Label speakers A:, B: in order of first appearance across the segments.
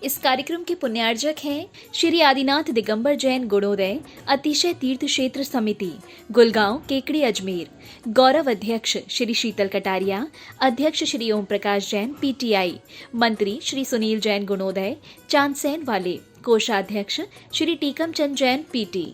A: इस कार्यक्रम के पुण्यार्जक हैं श्री आदिनाथ दिगंबर जैन गुणोदय अतिशय तीर्थ क्षेत्र समिति, गुलगांव, केकड़ी, अजमेर। गौरव अध्यक्ष श्री शीतल कटारिया, अध्यक्ष श्री ओम प्रकाश जैन, पीटीआई। मंत्री श्री सुनील जैन गुणोदय, चांदसैन वाले। कोषाध्यक्ष श्री टीकम चंद जैन, पीटी।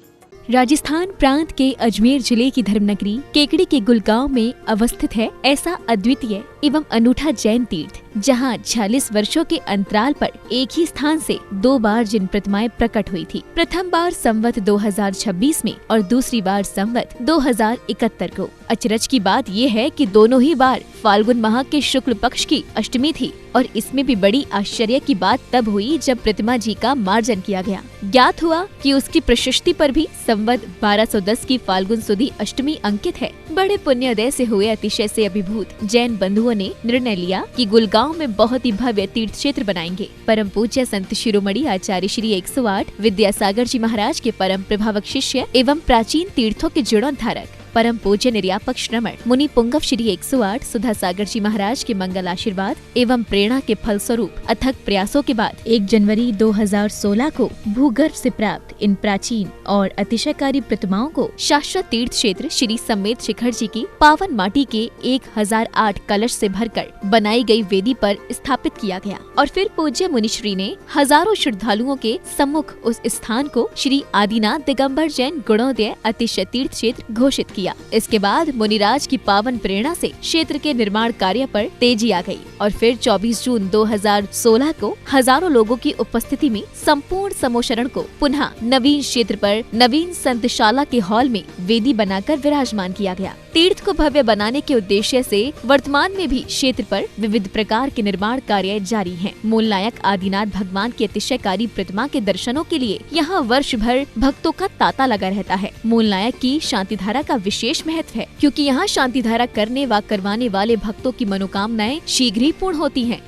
B: राजस्थान प्रांत के अजमेर जिले की धर्मनगरी केकड़ी के गुलगांव में अवस्थित है ऐसा अद्वितीय एवं अनूठा जैन तीर्थ, जहां 46 वर्षों के अंतराल पर एक ही स्थान से 2 बार जिन प्रतिमाएं प्रकट हुई थी। प्रथम बार संवत 2026 में और दूसरी बार संवत 2071 को। अचरज की बात यह है कि दोनों ही बार फाल्गुन माह के शुक्ल पक्ष की अष्टमी थी और इसमें भी बड़ी आश्चर्य की बात तब हुई जब प्रतिमा जी का मार्जन किया गया। ज्ञात हुआ कि उसकी प्रशस्ति पर भी संवत 1210 की फाल्गुन सुदी अष्टमी अंकित है। बड़े पुण्योदय से हुए अतिशय से अभिभूत जैन बंधुओं ने निर्णय लिया कि गुलगांव में बहुत ही भव्य तीर्थ क्षेत्र बनाएंगे। परम पूज्य संत शिरोमणि आचार्य श्री 108 विद्यासागर जी महाराज के परम प्रभावक शिष्य एवं प्राचीन तीर्थों के जीर्णोद्धारक परम पूज्य निर्यापक श्रमण मुनि पुंगव श्री 108 सुधा सागर जी महाराज के मंगल आशीर्वाद एवं प्रेरणा के फलस्वरूप अथक प्रयासों के बाद 1 जनवरी 2016 को भूगर्भ से प्राप्त इन प्राचीन और अतिशयकारी प्रतिमाओं को शाश्वत तीर्थ क्षेत्र श्री समेत शिखर जी की पावन माटी के 1008 कलश से भरकर बनाई गई वेदी पर स्थापित किया गया और फिर पूज्य मुनिश्री ने हजारों श्रद्धालुओं के सम्मुख उस स्थान को श्री आदिनाथ दिगंबर जैन गुणोदय अतिशय तीर्थ क्षेत्र घोषित किया। इसके बाद मुनिराज की पावन प्रेरणा से क्षेत्र के निर्माण कार्य पर तेजी आ गई और फिर 24 जून 2016 को हजारों लोगों की उपस्थिति में संपूर्ण समोशरण को पुनः नवीन क्षेत्र पर नवीन संतशाला के हॉल में वेदी बनाकर विराजमान किया गया। तीर्थ को भव्य बनाने के उद्देश्य से वर्तमान में भी क्षेत्र पर विविध प्रकार के निर्माण कार्य जारी हैं। मूल नायक आदिनाथ भगवान की अतिशयकारी प्रतिमा के दर्शनों के लिए यहाँ वर्ष भर भक्तों का तांता लगा रहता है। मूल नायक की शांति धारा का विशेष महत्व है, क्योंकि यहाँ शांति धारा करने व करवाने वाले भक्तों की मनोकामनाएं शीघ्र ही पूर्ण होती हैं।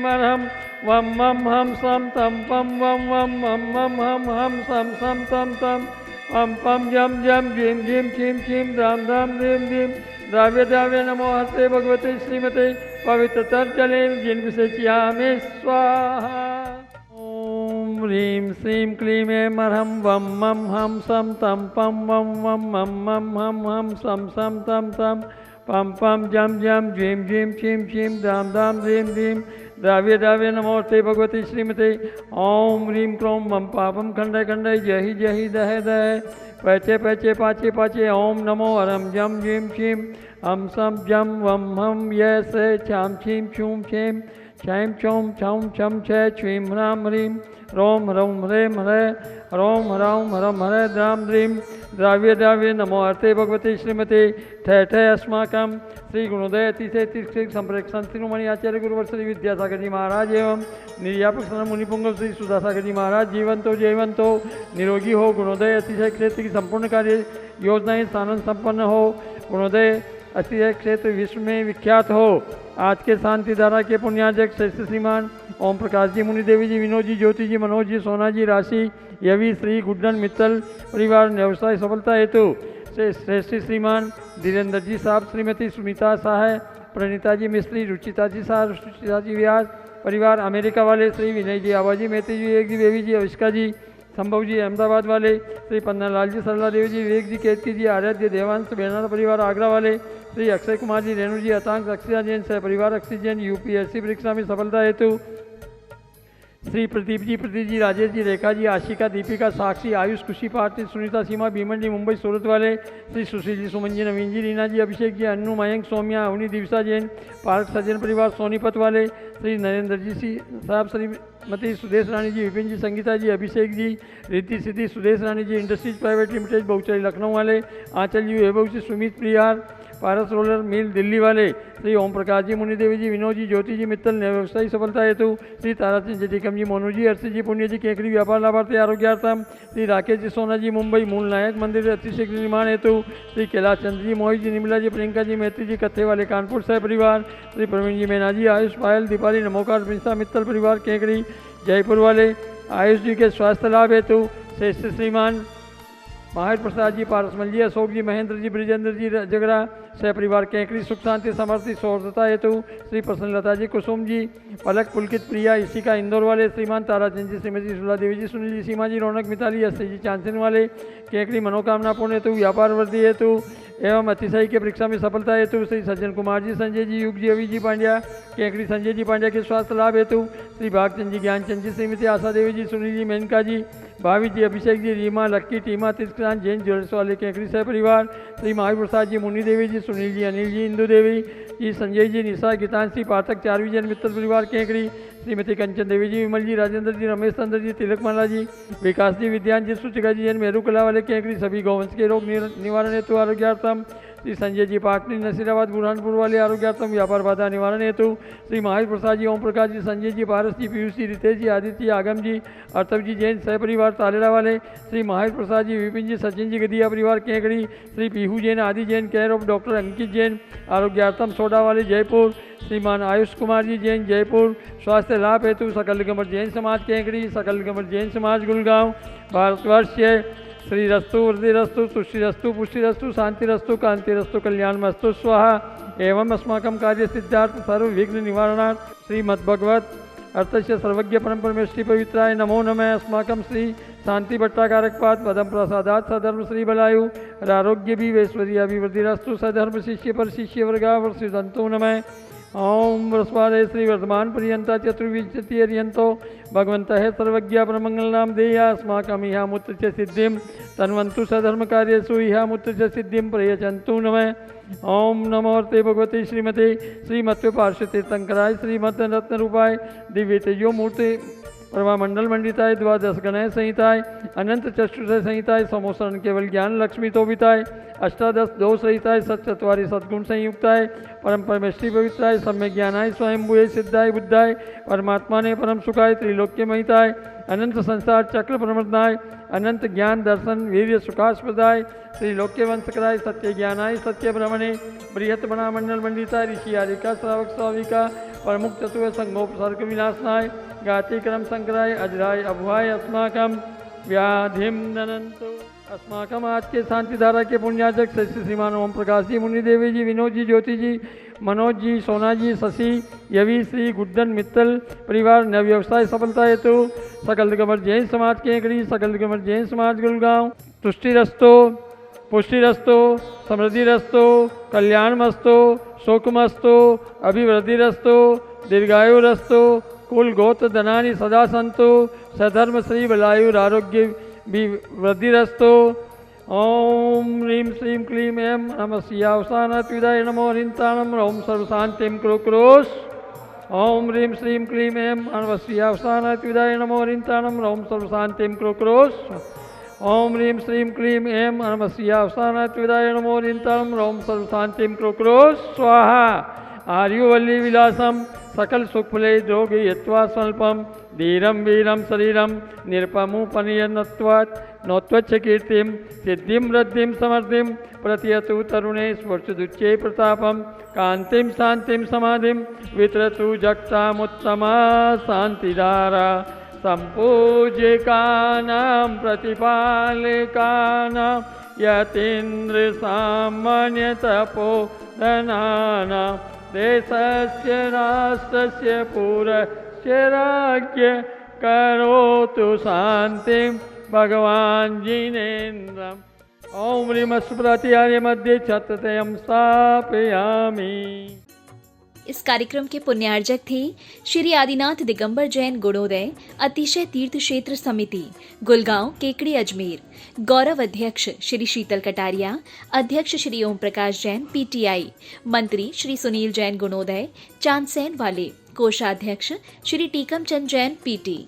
C: हम वम मम हम सम तम पम वम वम मम मम हम सम सम तम तम पम पम जम जम जिम जिम छिम छिम धाम धाम धीम धीम द्राव्य द्राव्य नमो हस्ते भगवते श्रीमते पवित्र तर्जले जिन विशेष्यामे स्वाहा। ओम ह्रीं श्रीं क्लीं ऐं अर्हं वम मम हम सम तम पम वम वम मम मम हम सम सम तम तम पम पम जम जम झीम झीम छिम छिम धाम धाम धीम धीम द्राव्य द्राव्य नमोस्ते भगवती श्रीमते ओम ह्रीं क्रों मम पापम खंडय खंडय जहि जहि दह दह पैचे पैचे पाचे पाचे ओम नमो हरम जम झीम छिम हम सम जम वम हम ये से छाम छीम छूम छेम छैम छौम छौम छम छे छीम ह्राम ह्रीं रोम ह्रौम ह्रेम हरे रोम ह्रौम हरम हरे द्राम द्रीं द्राव्य द्राव्य नमो अर्थे भगवती श्रीमते ठे ठे अस्माकं श्री गुणोदय अतिशय तीर्थ संप्रेक्षण शिरोमणि आचार्य गुरुवर श्री विद्यासागर जी महाराज एवं निर्यापक मुनिपुंगव श्री सुधासागर जी महाराज जीवंतो निरोगी हो। गुणोदय अतिशय क्षेत्र की संपूर्ण कार्य योजनाएं सानंद संपन्न हो। गुणोदय अतिशय क्षेत्र विश्व में विख्यात हो। आज के शांति धारा के पुण्यार्जक श्रेष्ठ श्रीमान ओम प्रकाश जी, मुनि देवी जी, विनोद जी, ज्योति जी, मनोज जी, सोना जी, राशि, यवि, श्री गुड्डन मित्तल परिवार व्यवसाय सफलता हेतु से श्रेष्ठ श्रीमान धीरेन्द्र जी साहब, श्रीमती सुमिता साह, प्रणीता जी मिस्त्री, रुचिता जी साहब, रुचिता जी व्यास परिवार अमेरिका वाले, श्री विनय जी, आवाजी मेहती जी, एक जी, बेबी जी, अविष्का जी, संभव जी अहमदाबाद वाले, श्री पन्नालाल जी, सरला देवी जी, विवेक जी, केतकी जी, आराध्य देवांश बेनाना परिवार आगरा वाले, श्री अक्षय कुमार जी, रेणु जी, अतांक अक्षया जैन सह परिवार ऑक्सीजन यूपीएससी परीक्षा में सफलता हेतु श्री प्रदीप जी, राजेश जी, रेखा जी, आशिका, दीपिका, साक्षी, आयुष, खुशी, पार्थिव, सुनीता, सीमा, भीमन जी, मुंबई सूरत वाले, श्री सुशील जी, सुमन जी, नवीन जी, रीना जी, अभिषेक जी, अन्नू, मयंक, सौम्या, अवनी, दिवसा जैन, पार्क सज्जन परिवार सोनीपत वाले, श्री नरेंद्र जी साहब, श्रीमती सुदेश रानी जी, विपिन जी, संगीता जी, अभिषेक जी, रिद्धि सिद्धि, सुदेश रानी जी, इंडस्ट्रीज प्राइवेट लिमिटेड बहुचरी लखनऊ वाले, आंचल जी, वैभव जी, सुमित प्रियार, पारस रोलर मिल दिल्ली वाले, श्री ओम प्रकाश जी, मुनि देवी जी, विनोद जी, ज्योति जी मित्तल व्यवसायी सफलता हेतु श्री ताराचंद जी, टिकम जी, मोनू जी, अर्षि जी, पुण्य जी, केकरी व्यापार लाभार्थी आरोग्यार्थम, श्री राकेश जी, सोना जी, मुंबई मूल नायक मंदिर अतिशीघ्र निर्माण हेतु श्री कैलाश चंद्र जी, मोहित जी, निमिला जी, प्रियंका जी, मैत्री जी, कत्थे वाले कानपुर सह परिवार, श्री प्रवीण जी, मैना जी, आयुष, पायल, दीपाली, नमोकार, प्रिंसा मित्तल परिवार केकरी जयपुर वाले, आयुष जी के स्वास्थ्य लाभ हेतु श्रेष्ठ श्रीमान महावीर प्रसाद जी, पारसमल जी, अशोक जी, महेंद्र जी, ब्रिजेंद्र जी जगरा, सह परिवार केकड़ी, सुख शांति समृद्धि सौरता हेतु श्री प्रसन्नलता जी, कुसुम जी, पलक, पुलकित, प्रिया, इसी का इंदौर वाले श्रीमान ताराचंद जी, श्रीमती सुला देवी जी, सुनील जी, सीमा जी, रौनक, मिताली, अस्सी जी, चांसन वाले केकड़ी, मनोकामना पूर्ण हेतु, व्यापार वृद्धि हेतु एवं अतिशय के परीक्षा में सफलता हेतु श्री सज्जन कुमार जी, संजय जी, युग जी, अवी जी पांड्या, केकड़ी, संजय जी पांड्या के स्वास्थ्य लाभ हेतु श्री भागचंद जी, ज्ञानचंद जी, श्रीमती आशा देवी जी, सुनील जी, मेनका जी, भावी जी, अभिषेक जी, रीमा, लक्की, टीमा, तीर्थकांत, जैन ज्वेल्स वाले केकड़ी सह परिवार श्री महावीर प्रसाद जी, मुन्नी देवी जी, सुनील जी, अनिल जी, इंदु देवी जी, संजय जी, निशा, गीतांशी, पाठक, चारवी जन मित्र परिवार केकड़ी, श्रीमती कंचन देवी जी, विमल जी, राजेंद्र जी, रमेश चंद्र जी, तिलकमाला जी, विकास जी, विद्यान जी, सुचिका जी, जैन मेरू कला वाले केकड़ी, सभी गौवंश के रोग निवारण हेतु आरोग्यार्थम श्री संजय जी, पाटनी, नसीराबाद, बुरहानपुर वाले आरोग्यार्थम व्यापार बाधा निवारण हेतु श्री महावीर प्रसाद जी, ओम प्रकाश जी, संजय जी, पारस जी, पीयूष जी, रितेश जी, आदित्य, आगम जी, अर्तव जी, जैन सह परिवार तालेरा वाले श्री महावीर प्रसाद जी, विपिन जी, सचिन जी, गदिया परिवार Kekri, Shri Pihu Jain, Aadi Jain, care of doctor Ankit Jain, Arogyartham soda वाले जयपुर, श्रीमान आयुष कुमार जी, जैन जयपुर, स्वास्थ्य लाभ हेतु सकल दिगंबर जैन समाज केकड़ी, सकल दिगंबर जैन समाज गुड़गांव, भारतवर्ष श्री रस्तु, वृद्धि रस्तु, तुष्टि रस्तु, पुष्टि रस्तु, शांति रस्तु, कांति रस्तु, कल्याण मस्तु स्वाहा एवं अस्माकं कार्य सिद्धार्थ सर्व विघ्न निवारणार्थ श्रीमद्भगवत अर्थस्य सर्वज्ञ परम परमेष्टि पवित्राय नमो नमः। अस्माकं श्री शांति भट्टाकारकपाद पदम प्रसादात सधर्म श्री बलायु आरोग्य भी वैश्वर्य अभिवृद्धिरस्तु सधर्म शिष्य पर शिष्य वर्गा वर्षितंतु नमः। ओम वृस्वादय श्री वर्धमान पर्यंता चतुर्विंशति अर्यंतो भगवंत है सर्वज्ञ परमंगल नाम देया अस्माकम इहा मुत्र च सिद्धिम तन्वंतु सधर्म कार्यसु इहा मुत्र च सिद्धिम प्रयचंतु नमः। ओम नमोर्ते भगवते श्रीमते श्रीमत्व पार्श्व तीर्थंकराय श्रीमद रत्न रूपाय दिव्य तेजो मूर्ति प्रभा मंडल मंडिताय द्वादश गणय संहिताय अनंत चतुर्दश संहिताय समोसरण केवल ज्ञान लक्ष्मी तोबिताय अष्टादश दो संहिताय सतचत्वारी सद्गुण संयुक्ताय परम परमेष्टि पवित्राय सम्यक ज्ञानाय स्वयंभूय सिद्धाय बुद्धाय परमात्मा ने परम सुखाय त्रिलोक्य महिताय अनंत संसार चक्र प्रमदनाय अनंत ज्ञान दर्शन वीर्य सुखास्पदाय त्रिलोक्य वंशकराय सत्य ज्ञानाय सत्य ब्रह्मणे बृहत बना मंडल मंडिताय ऋषि आरिका श्रावक स्वाविका प्रमुख चतुर्थ संगोपसर्ग विनाशनाय गाति क्रम संकराय अजराय अभुआय अस्माकम व्याधिम ननंतु। अस्माकम आज के शांति धारा के पुण्याजक श्री श्रीमान ओम प्रकाश जी, मुन्नी देवी जी, विनोद जी, ज्योति जी, मनोज जी, सोना जी, शशि, यवी, श्री गुड्डन मित्तल परिवार नव व्यवसाय सफलता हेतु सकल दिगंबर जैन समाज केकड़ी, सकल दिगंबर जैन समाज गुड़गांव तुष्टि रस्तो पुष्टि रस्तो समृद्धि रस्तो कल्याण मस्तो शोकमस्तो अभिवृद्धि रस्तो दीर्घायु रस्तो कुल गोत्र धनानि सदा संतो सधर्म श्री बलायुर आरोग्य वृद्धि रस्तो। ओम ह्रीं श्रीं क्लीं ऐं नमः शिवावसानात्विदाय नमो हरिन्ताणं ओम सर्वशान्तिं कुरुक्रोश। ओम ह्रीं श्रीं क्लीं ऐं नमः शिवावसानात्विदाय नमो हरिन्ताणं ओम सर्वशान्तिं कुरुक्रोश। ओम ह्रीं श्रीं क्लीं ऐं नमः शिवावसानात्विदाय नमो हरिन्ताणं ओम सर्वशान्तिं कुरुक्रोश स्वाहा। आर्युवल्ली विलासम सकल सुखफले द्रोगे यत्वा स्वल्पम धीरम वीरम शरीरम निरपमुपनियनत्वात् नौत्वच्च कीर्तिम सिद्धिम वृद्धिम समृद्धिम प्रतियतु तरुणे स्पर्शदुच्चे प्रतापम कांतिम शांतिम समाधिम वितरतु जगतामुत्तमा शांतिधारा संपूज्यकानां प्रतिपालकानां यतीन्द्र सामान्य तपोधनानां देशस्य राष्ट्रस्य पूरस्य राज्ञ करोतु शांतिं भगवान जिनेन्द्रम्। ओम ह्रीमस्प्रत्यार्य मध्ये छत्रतयं स्थापयामि।
A: इस कार्यक्रम के पुण्यार्जक थे श्री आदिनाथ दिगंबर जैन गुणोदय अतिशय तीर्थ क्षेत्र समिति गुलगांव केकड़ी अजमेर। गौरव अध्यक्ष श्री शीतल कटारिया, अध्यक्ष श्री ओम प्रकाश जैन पीटीआई, मंत्री श्री सुनील जैन गुणोदय चांदसैन वाले, कोषाध्यक्ष श्री टीकम चंद जैन पीटी।